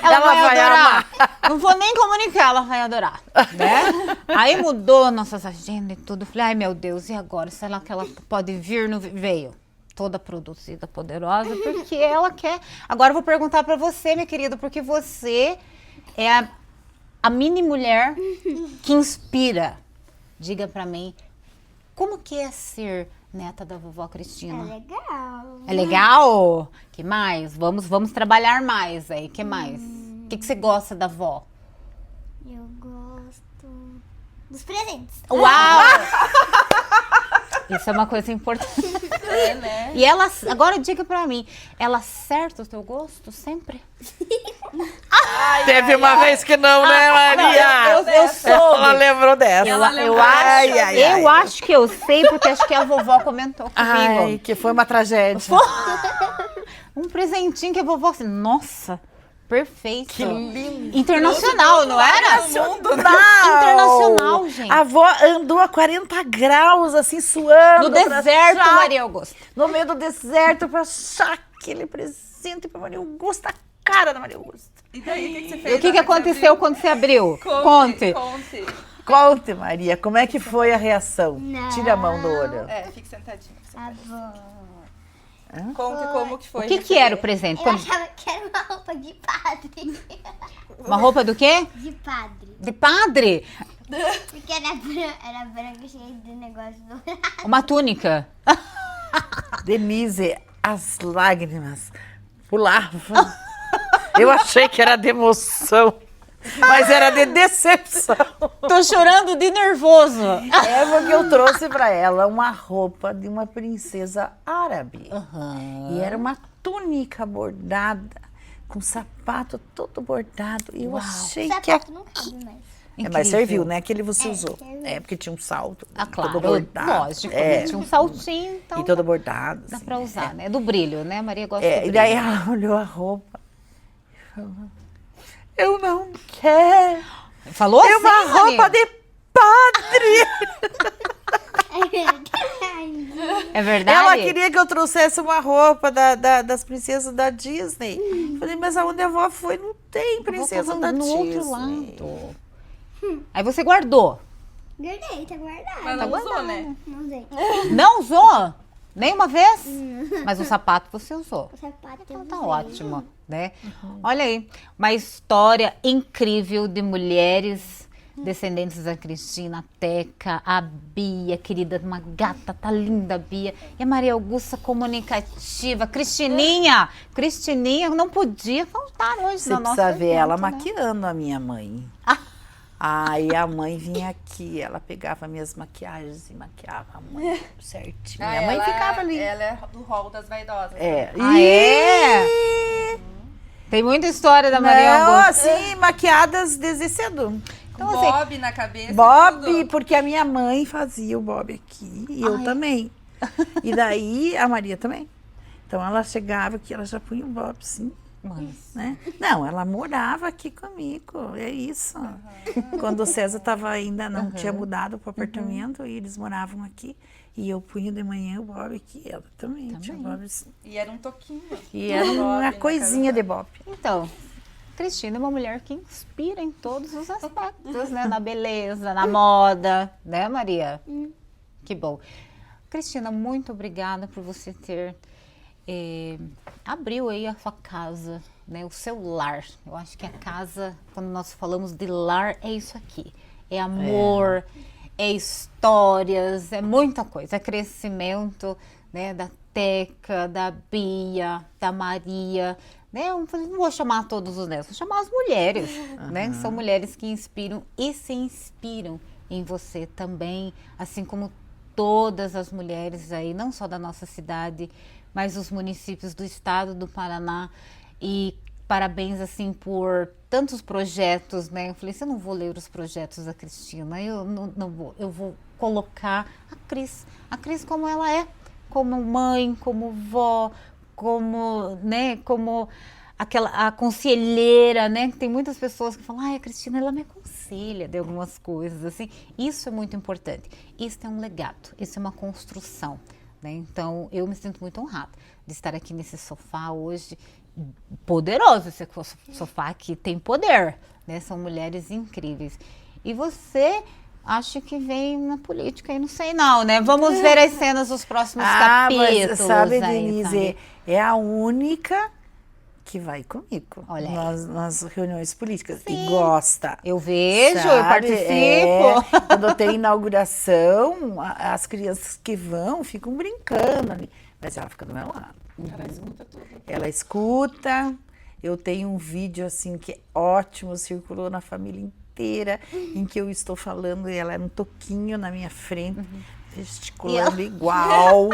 Ela vai vai adorar. Não vou nem comunicar, ela vai adorar, né? Aí mudou nossas agendas e tudo. Falei, ai meu Deus, e agora? Será que ela pode vir? Não veio. Toda produzida, poderosa, porque ela quer. Agora eu vou perguntar pra você, minha querida, porque você é a mini mulher que inspira. Diga pra mim, como que é ser neta da vovó Cristina? É legal. É legal? Que mais? Vamos trabalhar mais aí. Que mais? O que você gosta da vó? Eu gosto dos presentes. Uau! Isso é uma coisa importante. É, né? E ela, agora diga pra mim, ela acerta o teu gosto sempre? Teve uma vez que não, né, Maria? Eu soube. Ela lembrou dessa. Eu acho que eu sei, porque acho que a vovó comentou comigo. Ai, que foi uma tragédia. Um presentinho que a vovó assim, nossa, perfeito. Que lindo. Internacional, não era? Internacional, gente. A avó andou a 40 graus, assim, suando. No deserto, achar- Maria Augusta. No meio do deserto, pra achar aquele presente pra Maria Augusta, a cara da Maria Augusta. E daí, o que você E fez? o que aconteceu quando você abriu? Conte. Conte. Conte, Maria, como é que foi a reação? Não. Tira a mão do olho. É, fique sentadinha. Tá bom. Conte como que foi. O que era o presente? Eu Quando- achava que era uma roupa de padre. Uma roupa do quê? De padre. De padre? Porque era branco, cheio de negócio dourado. Uma túnica. Denise, as lágrimas pulavam. Eu achei que era de emoção, mas era de decepção. Tô chorando de nervoso. É porque eu trouxe pra ela uma roupa de uma princesa árabe. E era uma túnica bordada, com sapato todo bordado. E eu achei O que a... sapato não cabe mais. Mas serviu, né? Aquele você É, usou. serviu. É, porque tinha um salto. Ah, claro. Todo bordado. Lógico. É, Tinha um saltinho, então e todo bordado. dá assim. pra usar, né? Do brilho, né? Maria gosta do É, e brilho. daí ela olhou a roupa e falou: eu não quero. Falou É assim, uma roupa Maria? de padre. É verdade. É verdade? Ela queria que eu trouxesse uma roupa das princesas da Disney. Falei, mas aonde a avó foi não tem Vou princesa fazer da no Disney. outro lado. Aí você guardou. Guardei, tá guardado. Mas não usou, né? Não sei. Não usou? Nem uma vez? Mas o sapato você usou. O sapato Então eu tá usei. ótimo, né? Olha aí, uma história incrível de mulheres descendentes da Cristina, a Teca, a Bia, querida, uma gata, tá linda a Bia. E a Maria Augusta comunicativa, Cristininha não podia faltar hoje Você no nosso precisa ver ela evento, né? maquiando a minha mãe. Aí a mãe vinha aqui, ela pegava minhas maquiagens e maquiava a mãe certinho. Minha mãe ficava ali. Ela é do rol das vaidosas. É. Ah, é? Tem muita história da Maria Não, Augusta. assim, maquiadas desde cedo. Com Então, assim, bob na cabeça. Bob, e tudo. porque a minha mãe fazia o bob aqui e eu também. E daí a Maria também. Então ela chegava aqui, ela já punha o bob, sim. Mas, Né? Não, ela morava aqui comigo, é isso. Quando o César estava ainda, não tinha mudado para o apartamento, e eles moravam aqui, e eu punha de manhã o bob aqui, ela também. Tinha bob assim. E era um toquinho. E era Bob uma na coisinha de bob. então, Cristina é uma mulher que inspira em todos os aspectos, né? Na beleza, na moda, né, Maria? Que bom. Cristina, muito obrigada por você ter abriu aí a sua casa, né? O seu lar. Eu acho que a casa, quando nós falamos de lar, é isso aqui. É amor, é histórias, é muita coisa. É crescimento, né? Da Teca, da Bia, da Maria, né? Eu não vou chamar todos os netos, vou chamar as mulheres, né? São mulheres que inspiram e se inspiram em você também, assim como todas as mulheres aí, não só da nossa cidade, mas os municípios do estado do Paraná. E parabéns, assim, por tantos projetos, né? Eu falei, eu não vou ler os projetos da Cristina, eu não vou, eu vou colocar a Cris como ela é, como mãe, como vó, como, né, como a conselheira, né? Tem muitas pessoas que falam, a Cristina, ela me aconselha de algumas coisas, assim. Isso é muito importante. Isso é um legado, isso é uma construção, né? Então, eu me sinto muito honrada de estar aqui nesse sofá hoje poderoso. Esse sofá aqui tem poder, né? São mulheres incríveis. E você acha que vem na política e não sei não, né? Vamos ver as cenas dos próximos capítulos. Mas sabe, aí, Denise, sabe? é a única que vai comigo Olha aí. nas reuniões políticas. E gosta. Eu vejo, eu Sabe? participo. Quando tem inauguração, as crianças que vão ficam brincando ali. Mas ela fica do meu lado. Ela escuta tudo. Ela escuta. Eu tenho um vídeo assim que é ótimo, circulou na família inteira, em que eu estou falando e ela é um toquinho na minha frente, gesticulando igual.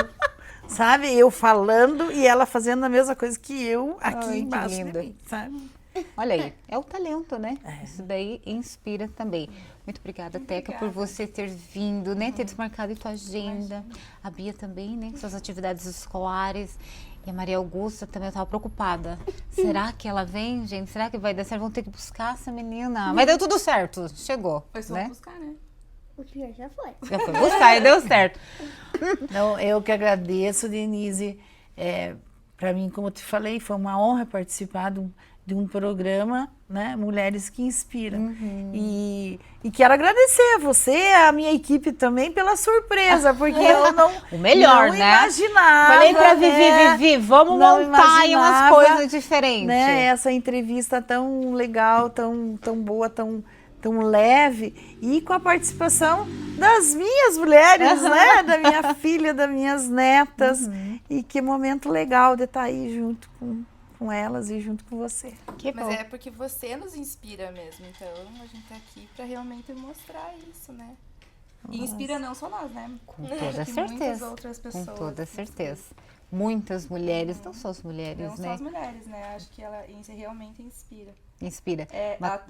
Sabe? Eu falando e ela fazendo a mesma coisa que eu aqui Ai, que embaixo de lindo. mim, sabe? Olha aí, é o talento, né? Isso daí inspira também. Muito obrigada, Teca, por você ter vindo, né? Ter desmarcado tua agenda. A Bia também, né? Suas atividades escolares. E a Maria Augusta também, eu estava preocupada. Será que ela vem, gente? Será que vai dar certo? Vão ter que buscar essa menina. Mas deu tudo certo, chegou, Foi só né? buscar, né? O pior já foi. Já foi buscar e deu certo. Não, eu que agradeço, Denise. Para mim, como eu te falei, foi uma honra participar de um programa, né? Mulheres que Inspiram. E quero agradecer a você, a minha equipe também, pela surpresa, porque eu não, O melhor, não né? imaginava. Falei pra Vivi, né? Vivi, vamos Não montar aí umas imaginava, coisas diferentes. Né, essa entrevista tão legal, tão boa, tão leve, e com a participação das minhas mulheres, né? Da minha filha, das minhas netas. E que momento legal de estar aí junto com elas e junto com você. Que Mas bom. é porque você nos inspira mesmo. Então a gente tá aqui pra realmente mostrar isso, né? E inspira não só nós, né? Com toda Acho que muitas certeza. outras Com pessoas. toda certeza. Muitas mulheres, não só as mulheres, Não só né? as mulheres, né? Acho que ela realmente inspira. Inspira.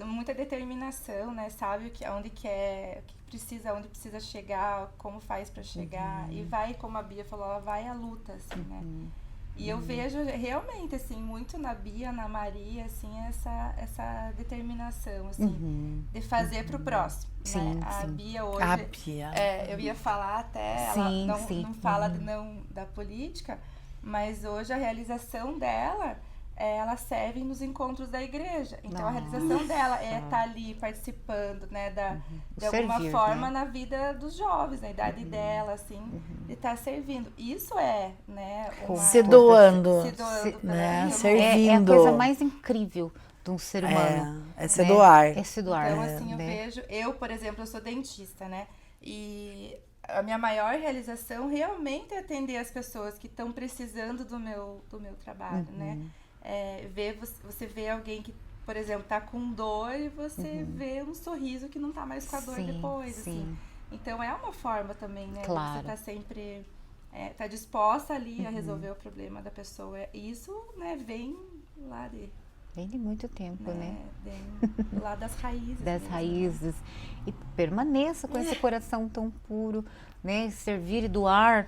Muita determinação, né? Sabe onde quer, onde precisa chegar, como faz pra chegar. E vai, como a Bia falou, ela vai à luta, assim, né? E eu vejo realmente, assim, muito na Bia, na Maria, assim, essa determinação, assim, de fazer pro próximo, Sim, né? A sim. Bia hoje... A Bia. eu ia falar até, Sim, ela sim. não fala da política, mas hoje a realização dela, ela serve nos encontros da igreja. Então a realização dela é estar ali participando, né, de alguma Servir, forma né? na vida dos jovens, na idade dela, assim, de estar servindo. Isso é, né, Se doando, se doando pela né? vida. Servindo. É a coisa mais incrível de um ser humano. É se né? doar. É se doar. Então, assim, né? eu, por exemplo, eu sou dentista, né? E a minha maior realização realmente é atender as pessoas que estão precisando do meu trabalho, né? Você vê alguém que, por exemplo, tá com dor e você vê um sorriso que não tá mais com a dor Sim, depois, sim. assim. Então, é uma forma também, né? Claro. Você tá sempre... tá disposta ali a resolver o problema da pessoa. E isso, né, vem lá Vem de muito tempo, né? Vem lá das raízes. Das mesmo, raízes. E permaneça com esse coração tão puro, né? Servir e doar.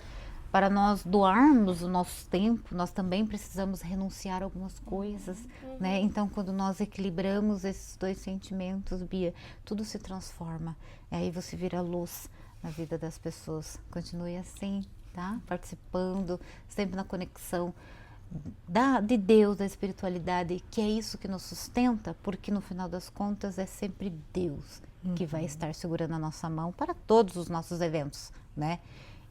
Para nós doarmos o nosso tempo, nós também precisamos renunciar a algumas coisas, né? Então, quando nós equilibramos esses dois sentimentos, Bia, tudo se transforma. E aí você vira luz na vida das pessoas. Continue assim, tá? Participando, sempre na conexão de Deus, da espiritualidade, que é isso que nos sustenta, porque no final das contas é sempre Deus que vai estar segurando a nossa mão para todos os nossos eventos, né?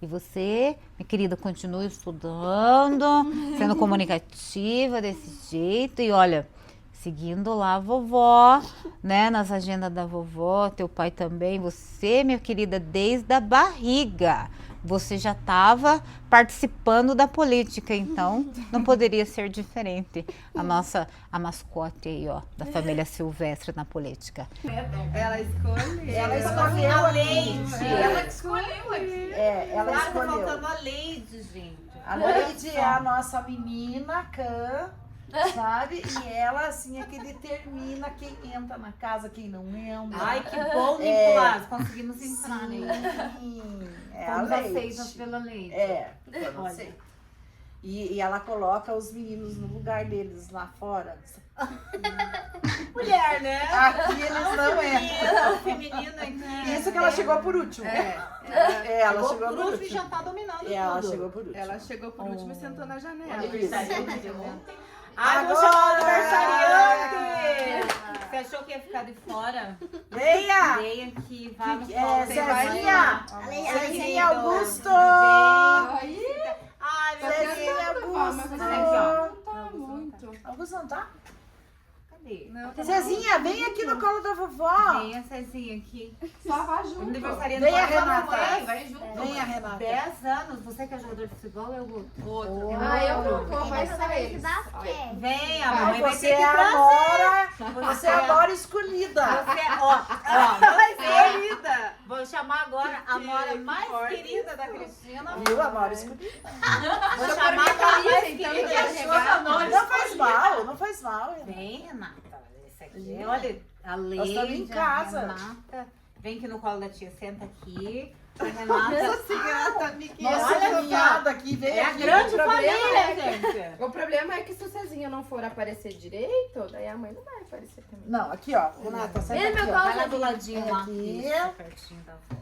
E você, minha querida, continue estudando, sendo comunicativa desse jeito e olha, seguindo lá a vovó, né, nas agendas da vovó, teu pai também, você, minha querida, desde a barriga, você já estava participando da política, então não poderia ser diferente. A mascote aí, ó, da família Silvestre na política. Ela escolhe. Ela escolheu a Leide. Ela escolheu aqui. Ela Claro, tá escolheu. faltando a Leide, gente. A Leide é a nossa menina, Cã, sabe? E ela, assim, é que determina quem entra na casa, quem não entra. Ai, que bom, Nicolás. Conseguimos entrar, né? Sim, é a Fomos Leide. aceitas pela Leide. Foram Olha. aceitas. E ela coloca os meninos no lugar deles lá fora. Mulher, né? Aqui eles não entram. O feminino é que... Isso que ela chegou por último. Ela chegou por último e último. já tá dominando Ela tudo. chegou por último. Ela chegou por último e sentou na janela. Aniversário de ontem. Ah, vou chamar o aniversariante! Você achou que ia ficar de fora? Venha! Vem aqui, vá no É, colo. Zezinha! Aleijada. Zezinha Augusto! Ai, meu Zezinha Deus. Augusto! Tá muito. Augusto não tá? Cadê? Não, Zezinha, vem aqui no colo da vovó! Vem a Cezinha aqui. só vai O junto. aniversariante Venha, vai junto, Renata. vai junto. Venha, Renata. 10 anos. Você que é jogador de futebol, eu vou. Outro. Ah, eu não vou, Ele vai vai só jogar esse eles. basquete. Vem, a Ai, mamãe vai você ter que é a trazer. Nora, você é a Nora escolhida. Você, você, querida. Vou chamar agora a Nora mais querida da Cristina. Viu, a Nora escolhida? Vou chamar a Nora mais então, querida pra da chegar. Não faz mal, não faz mal. Vem, Renata. Esse aqui, olha, a Nós estamos em Leide, casa. a Renata. Vem aqui no colo da tia, senta aqui. A Renata. Senhora, Miquinha. Nossa, olha caminhada aqui, veio É a aqui. grande problema família, gente. O problema é que se o Cezinha não for aparecer direito, daí a mãe não vai aparecer também. Não, aqui ó, Renata, senta Vem no aqui, meu ó. Vai lá do ladinho lá. Aqui. Isso, pertinho da avó.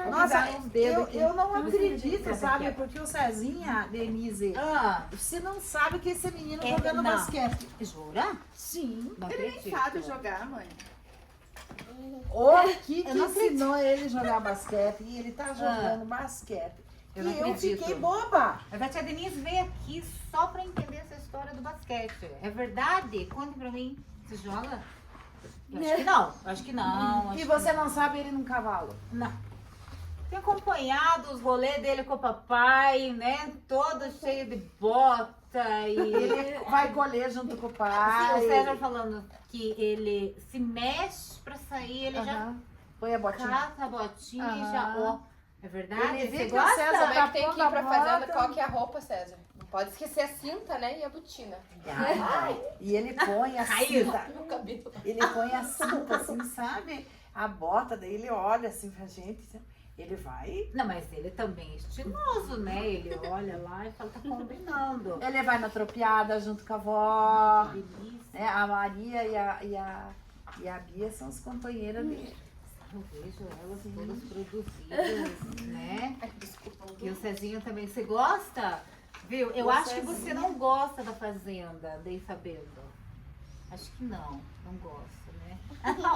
Nossa, Dá uns dedos aqui. eu não Vamos acredito, ver sabe? aqui, ó. Porque o Cezinha, Denise, Ah, você não sabe que esse menino É, jogando não. basquete. jura? Sim. Não Ele nem acredito. sabe jogar, mãe. O que Eu não ensinou ele a jogar basquete e ele tá jogando basquete. Eu E não eu acredito. fiquei boba. Mas a tia Denise veio aqui só pra entender essa história do basquete. É verdade? Conte pra mim. Você joga? Eu acho que não. Eu acho que não. Acho E que você não sabe ele num cavalo. não. Tem acompanhado os rolês dele com o papai, né? Todo cheio de bota e... Ele vai colher junto com o pai. O César falando que ele se mexe pra sair, ele já Aham. Põe a botinha. cata a botinha e já, Aham. ó. É verdade? Ele vê Você que o gosta? César Como é tá que tem que ir pondo a pra fazenda? bota. Qual que é a roupa, César? Não pode esquecer a cinta, né? E a botina. E ele põe a Caiu. cinta. Meu cabelo. Ele põe a cinta assim, sabe? A bota, daí ele olha assim pra gente. Ele vai. Não, mas ele também é estiloso, né? Ele olha lá e fala, tá combinando. Ele vai na tropiada junto com a avó. Que delícia. Né? A Maria e a Bia são as companheiras dele. Eu vejo elas todas produzidas, né? E o Cezinho também. Você gosta? Viu? Eu acho que você não gosta da fazenda, dei sabendo. Acho que não gosta, né?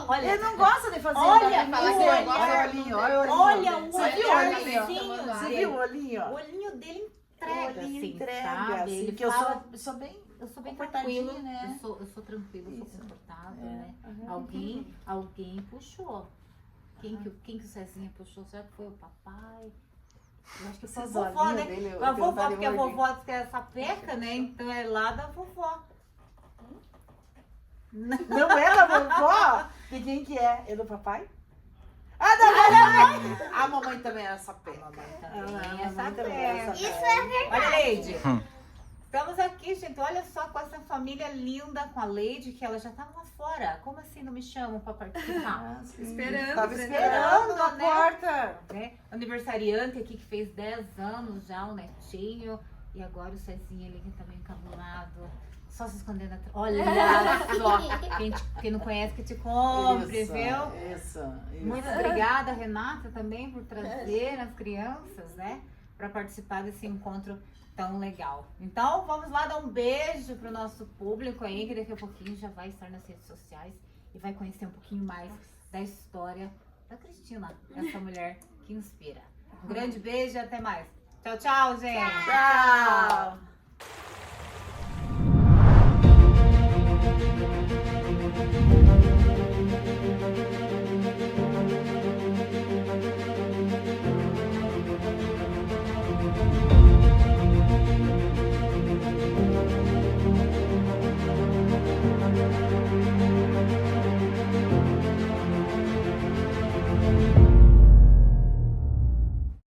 Olha, Ele não gosta de fazer. Olha, fala que olha, não gosta, olha o olhinho, olha o olhinho. olha o Você viu o olhinho? olhinho Você dele. viu o olhinho? O olhinho dele O entrega, olhinho assim, entrega, sabe? assim, Ele que fala, eu sou bem. eu sou bem comportadinha, tranquila, né? eu sou tranquila, eu sou Isso. confortável, É, né? aham. Alguém puxou. Quem que o Cezinha puxou? Será que foi o papai? Eu acho que foi a Esses vovó, olhinhos né? dele, eu A tenho vovó, vontade de porque a morder. vovó que é sapeca, né? Então é lá da vovó. Não é da vovó? De quem que é? É do papai? Ah, da mamãe! A mamãe também era sapeca. A mamãe Ah, também a é mamãe também era sapeca. sapeca. Isso é verdade. Olha, Leide. Estamos aqui, gente. Olha só com essa família linda, com a Leide, que ela já estava lá fora. Como assim não me chamam para participar? Esperando. Tava né? esperando na né? porta. Né? Aniversariante aqui que fez 10 anos já, o netinho. E agora o Cezinha ali que também encabulado. Só se escondendo atrás. Olha só. Quem não conhece que te compre, Isso, viu? Isso. Muito obrigada, Renata, também por trazer as crianças, né? Para participar desse encontro tão legal. Então, vamos lá dar um beijo pro nosso público aí, que daqui a pouquinho já vai estar nas redes sociais e vai conhecer um pouquinho mais da história da Cristina, essa mulher que inspira. Um grande beijo e até mais. Tchau, tchau, gente! Tchau.